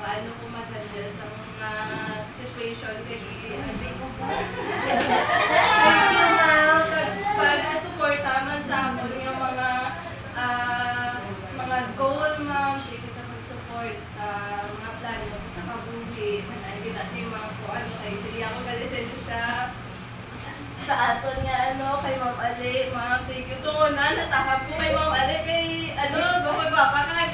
paano ko mag-handle sa mga situation kay thank you ma'am pag-suporta man sa amon yung mga goal ma'am. Thank you sa pag-support sa mga plano ko sa kabuhi. Managin natin yung mga kung ano kay sige ako kalisensya siya sa aton nga kay Ma'am Ale. Ma'am, thank you. Tungo na, natahap ko kay Ma'am Ale kay gumagwapa ka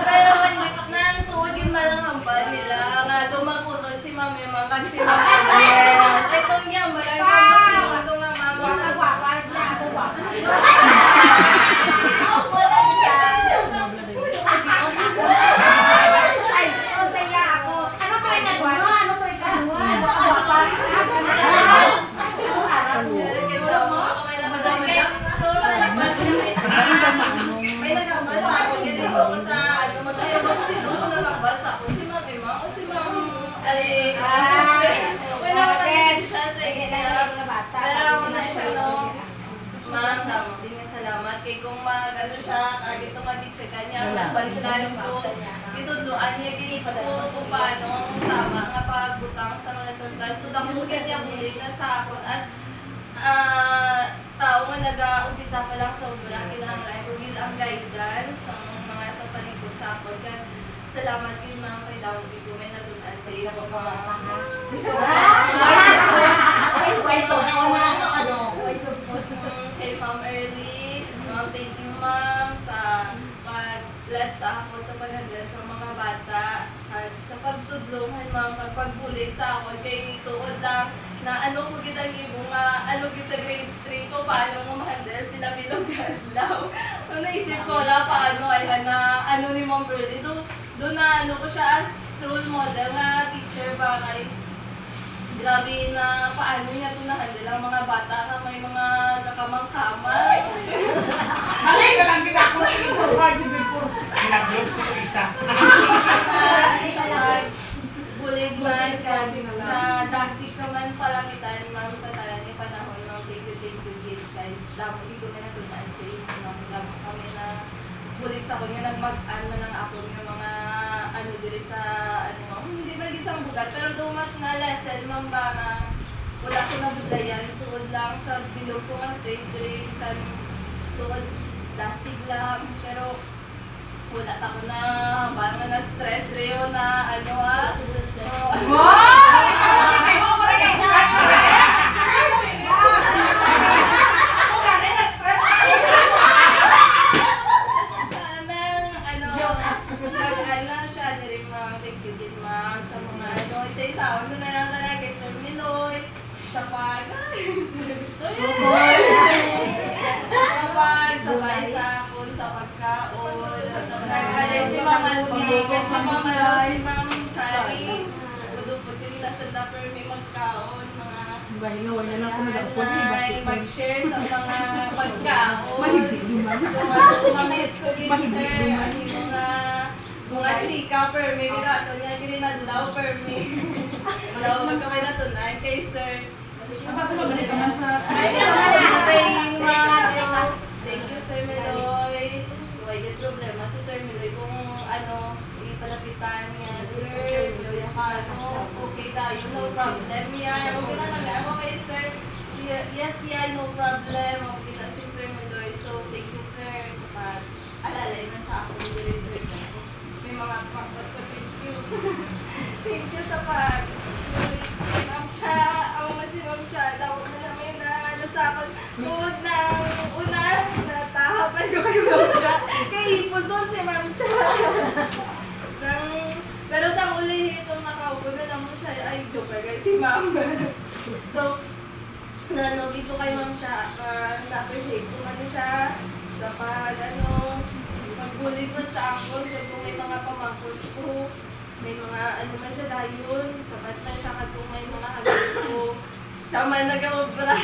pero hindi na tuwagin malang hambal nila nga dumakuton si Ma'am Emang kag si Ma'am Ale. Itong yan, marang itong nga mama. May nagbal sa ako, ganito ko sa masaya ko si Lulu na nagbal sa ako, si Ma'am Emang o si Ma'am Ale. Wala ko kasi siya sa pero ako na siya ma'am, tama din nga salamat kay kung siya, dito mag-checkan niya, nasalihan ko, dito doon niya ginito kung paano ang tama nga pagbutang sa mga resulta. So, damo kaya niya bulikan sa akon as tao nga nag-umpisa pa lang sa obra, kinahanglan ko ang guidance sa mga sa paligid sa akon. Salamat din ma'am kay Dawn Igo, may natunan sa iyo kay Ma'am Early, ma'am, thank you ma'am sa pag-let sa ako sa pag-handle sa mga bata at sa pagtudlungan ma'am, pagbulig sa ako kay tuod na ko kitang ibong gid sa grade 3 ko paano mo ma-handle sila bilog adlaw. Naisip ko paano ay ni Ma'am Early. Doon na ko siya as role model na teacher ba kay grabe na paano niya ito na-handle ang mga bata na may mga nakamang-kamay. Mali ka lang kita kung i-project before. Pinag-close ko yung isa. Bulig man, sa dasig naman palamitan, ma'am, sa talan yung panahon ng thank you, gate. Kahit damo, hindi ko na natunan sa inyo. Kami na bulig sa kunya, nagmag-ano ng ako yung mga diri sa hindi ba gisang bugat pero dumas na lesson ma'am ba na wala ko na bugayan tuod lang sa bilog ko nga straight grade bisan tuod lasig lang pero wala ako na parang na stress reo na sa mga isa-isaon ko na lang kay Sir Miloy sa sabay sa akon sa pagkaon si Mama Lubi si Mama Lo si Ma'am Chari budupod ko nila sa dapper may magkaon mag-share sa mga pagkaon mamiss ko din sir mga chika per me, nila niya gininadlaw per me. Daw magkamay na tunay kay sir. Praying ma'am. Thank you Sir Meloy. Huwag yung problema si Sir Meloy kung ipalapitan niya. Sir Meloy, okay tayo, no problem yan. Okay na lang, okay sir. Yes, no problem. Okay na si Sir Meloy. So, thank you sir sa pag-alalay man sa ako ni Sir. Mga pagkat ko, thank you. Thank you sa Ma'am Cha, ako man si Ma'am Cha, daw na namin na nasakot tuod ng una, natahapan ko kay Ma'am Cha. Kay Ipuson si Ma'am Cha. Pero sa uli itong nakaupo na naman siya, ay joke guys, si Ma'am. So, nanogi ko kay Ma'am Cha, na-appreciate ko man siya sa pagbulig mo sa ako, kung may mga pamangkot ko, may mga man siya dayon, sabat na siya kung may mga hagod ko. Siya man nag-obra.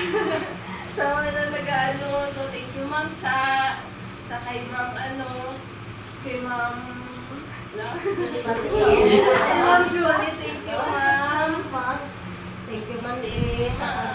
Siya man na so thank you Ma'am Cha, sa kay Ma'am kay Ma'am Ma'am Julie, thank you, ma'am. Thank you, Ma'am.